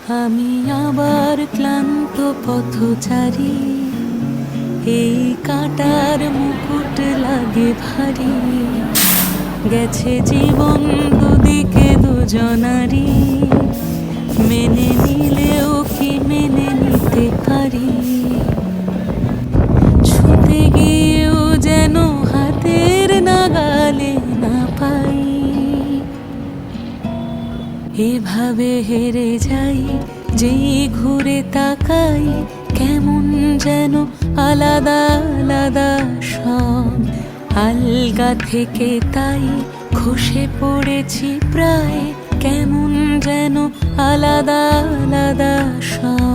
আমি আবার ক্লান্ত পথচারী, এই কাঁটার মুকুট লাগে ভারী। গেছে জীবন দুদিকে দুজনারই, মেনে নিলেও কি মেনে নিতে পারি? ছুতে গিয়েও যেন হাতের নাগালে না পাই। এভাবে হেরে যাই, যেই ঘুরে তাকাই, কেমন যেন আলাদা আলাদা সব। আলগা থেকে তাই খসে পড়েছি প্রায়, কেমন যেন আলাদা আলাদা সব।